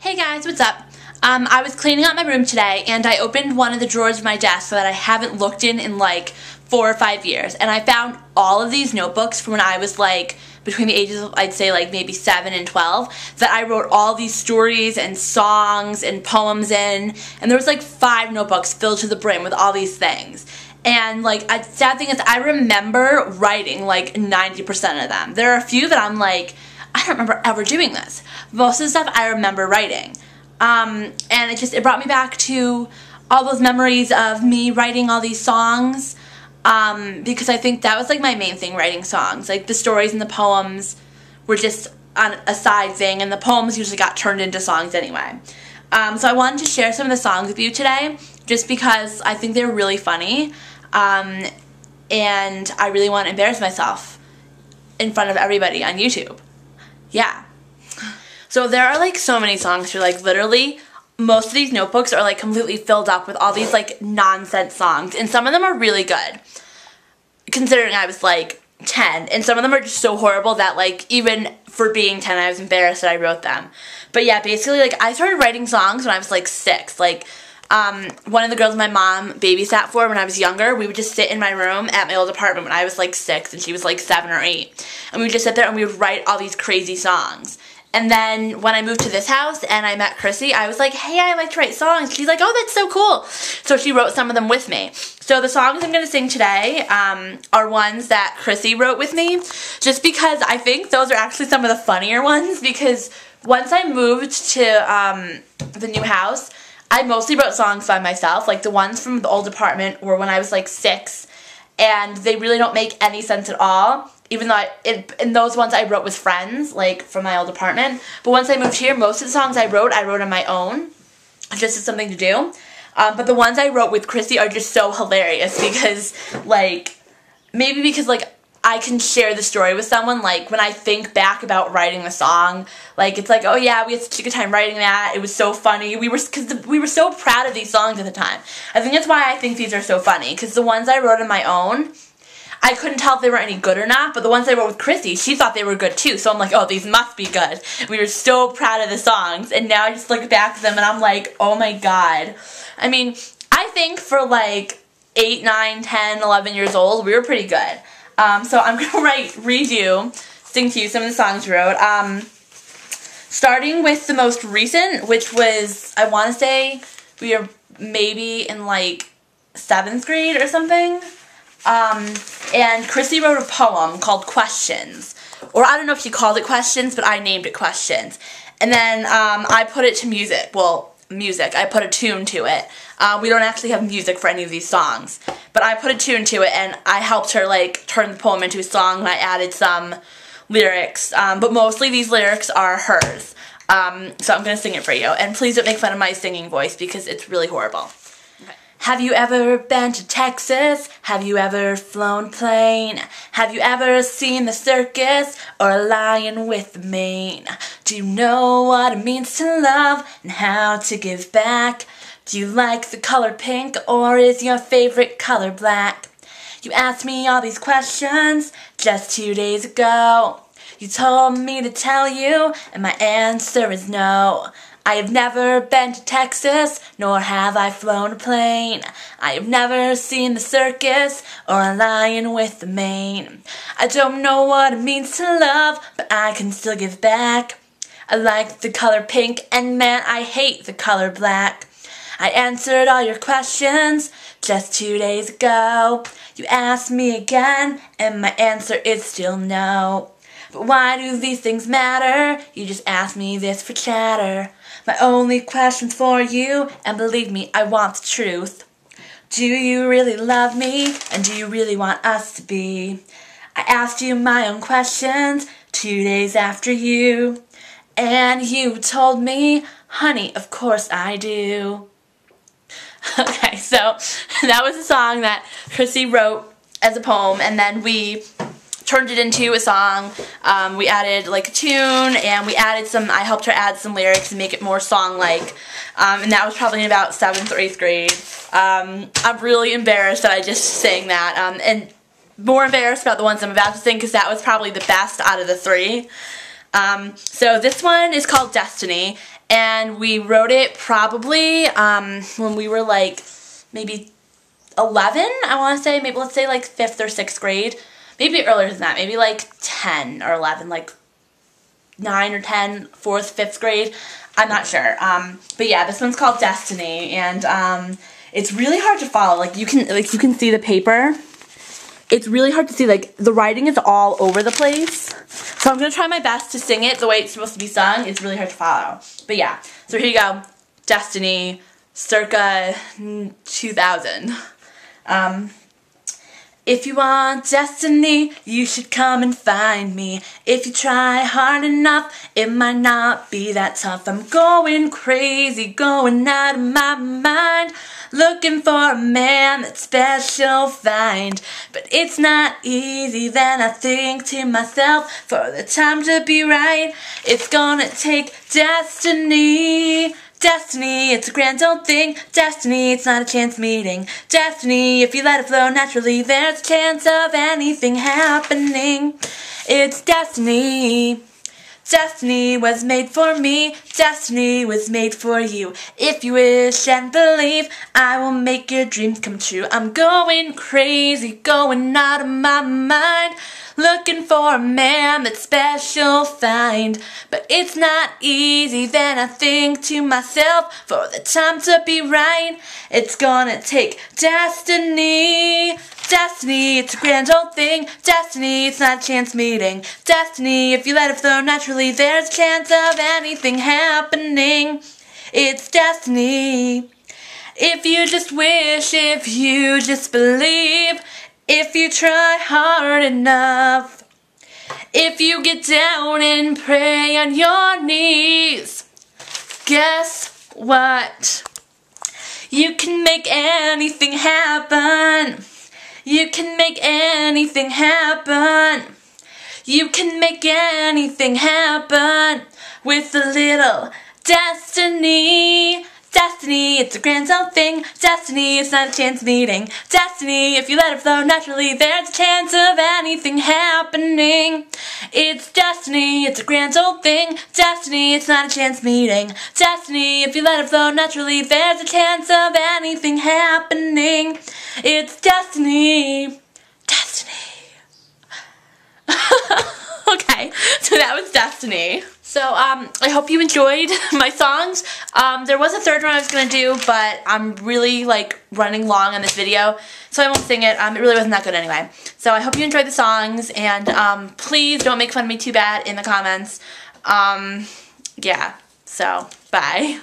Hey guys, what's up? I was cleaning out my room today and I opened one of the drawers of my desk that I haven't looked in like 4 or 5 years, and I found all of these notebooks from when I was like between the ages of, I'd say, like maybe 7 and 12, that I wrote all these stories and songs and poems in, and there was like 5 notebooks filled to the brim with all these things. And like, sad thing is, I remember writing like 90% of them. There are a few that I'm like, I don't remember ever doing this. Most of the stuff I remember writing. And it brought me back to all those memories of me writing all these songs, because I think that was like my main thing, writing songs. Like the stories and the poems were just on a side thing, and the poems usually got turned into songs anyway. So I wanted to share some of the songs with you today, just because I think they're really funny, and I really want to embarrass myself in front of everybody on YouTube. Yeah. So there are like so many songs here, like literally most of these notebooks are like completely filled up with all these like nonsense songs, and some of them are really good considering I was like 10, and some of them are just so horrible that like even for being 10 I was embarrassed that I wrote them. But yeah, basically like I started writing songs when I was like 6. Like one of the girls my mom babysat for when I was younger, we would just sit in my room at my old apartment when I was like 6 and she was like 7 or 8, and we would just sit there and we would write all these crazy songs. And then when I moved to this house and I met Chrissy, I was like, hey, I like to write songs. She's like, oh, that's so cool. So she wrote some of them with me. So the songs I'm going to sing today are ones that Chrissy wrote with me, just because I think those are actually some of the funnier ones, because once I moved to the new house, I mostly wrote songs by myself. Like the ones from the old apartment were when I was like 6, and they really don't make any sense at all. Even though in those ones I wrote with friends, like from my old apartment. But once I moved here, most of the songs I wrote on my own, just as something to do. But the ones I wrote with Chrissy are just so hilarious because, like, maybe because, like, I can share the story with someone. Like, when I think back about writing the song, like, it's like, oh yeah, we had such a good time writing that. It was so funny. Because we were so proud of these songs at the time. I think that's why I think these are so funny. Because the ones I wrote on my own, I couldn't tell if they were any good or not, but the ones I wrote with Chrissy, she thought they were good too, so I'm like, oh, these must be good. We were so proud of the songs, and now I just look back at them and I'm like, oh my god. I mean, I think for like 8, 9, 10, 11 years old, we were pretty good. So I'm going to sing to you some of the songs we wrote. Starting with the most recent, which was, I want to say, we were maybe in like 7th grade or something. And Chrissy wrote a poem called Questions. Or I don't know if she called it Questions, but I named it Questions. And then I put it to music. Well, music. I put a tune to it. We don't actually have music for any of these songs. But I put a tune to it, and I helped her like turn the poem into a song, and I added some lyrics. But mostly these lyrics are hers. So I'm going to sing it for you. And please don't make fun of my singing voice because it's really horrible. Have you ever been to Texas? Have you ever flown a plane? Have you ever seen the circus or a lion with the mane? Do you know what it means to love and how to give back? Do you like the color pink, or is your favorite color black? You asked me all these questions just 2 days ago. You told me to tell you, and my answer is no. I have never been to Texas, nor have I flown a plane. I have never seen the circus or a lion with the mane. I don't know what it means to love, but I can still give back. I like the color pink, and man, I hate the color black. I answered all your questions just 2 days ago. You asked me again, and my answer is still no. But why do these things matter? You just asked me this for chatter. My only question's for you, and believe me, I want the truth. Do you really love me, and do you really want us to be? I asked you my own questions 2 days after you, and you told me, honey, of course I do. Okay, so that was a song that Chrissy wrote as a poem, and then we turned it into a song. We added like a tune, and we added I helped her add some lyrics and make it more song-like, and that was probably in about 7th or 8th grade. I'm really embarrassed that I just sang that, and more embarrassed about the ones I'm about to sing, because that was probably the best out of the 3. So this one is called Destiny, and we wrote it probably when we were like maybe 11, I want to say, maybe let's say like 5th or 6th grade, maybe earlier than that, maybe like 10 or 11, like 9 or 10, 4th, 5th grade, I'm not sure, but yeah, this one's called Destiny, and it's really hard to follow. Like you can see the paper. It's really hard to see, like the writing is all over the place. So I'm gonna try my best to sing it the way it's supposed to be sung. It's really hard to follow. But yeah, so here you go. Destiny, circa 2000. If you want destiny, you should come and find me. If you try hard enough, it might not be that tough. I'm going crazy, going out of my mind, looking for a man that's special find. But it's not easy, then I think to myself, for the time to be right, it's gonna take destiny. Destiny, it's a grand old thing. Destiny, it's not a chance meeting. Destiny, if you let it flow naturally, there's a chance of anything happening. It's destiny. Destiny was made for me. Destiny was made for you. If you wish and believe, I will make your dreams come true. I'm going crazy, going out of my mind, looking for a man that's special find. But it's not easy, then I think to myself, for the time to be right, it's gonna take destiny. Destiny, it's a grand old thing. Destiny, it's not a chance meeting. Destiny, if you let it flow naturally, there's a chance of anything happening. It's destiny. If you just wish, if you just believe, if you try hard enough, if you get down and pray on your knees, guess what? You can make anything happen. You can make anything happen. You can make anything happen with a little destiny. Destiny, it's a grand old thing. Destiny, it's not a chance meeting. Destiny, if you let it flow naturally, there's a chance of anything happening. It's destiny, it's a grand old thing. Destiny, it's not a chance meeting. Destiny, if you let it flow naturally, there's a chance of anything happening. It's destiny. Destiny. Okay, so that was Destiny. So, I hope you enjoyed my songs. There was a third one I was going to do, but I'm really, like, running long on this video, so I won't sing it. It really wasn't that good anyway. So, I hope you enjoyed the songs, and, please don't make fun of me too bad in the comments. Yeah, so, bye.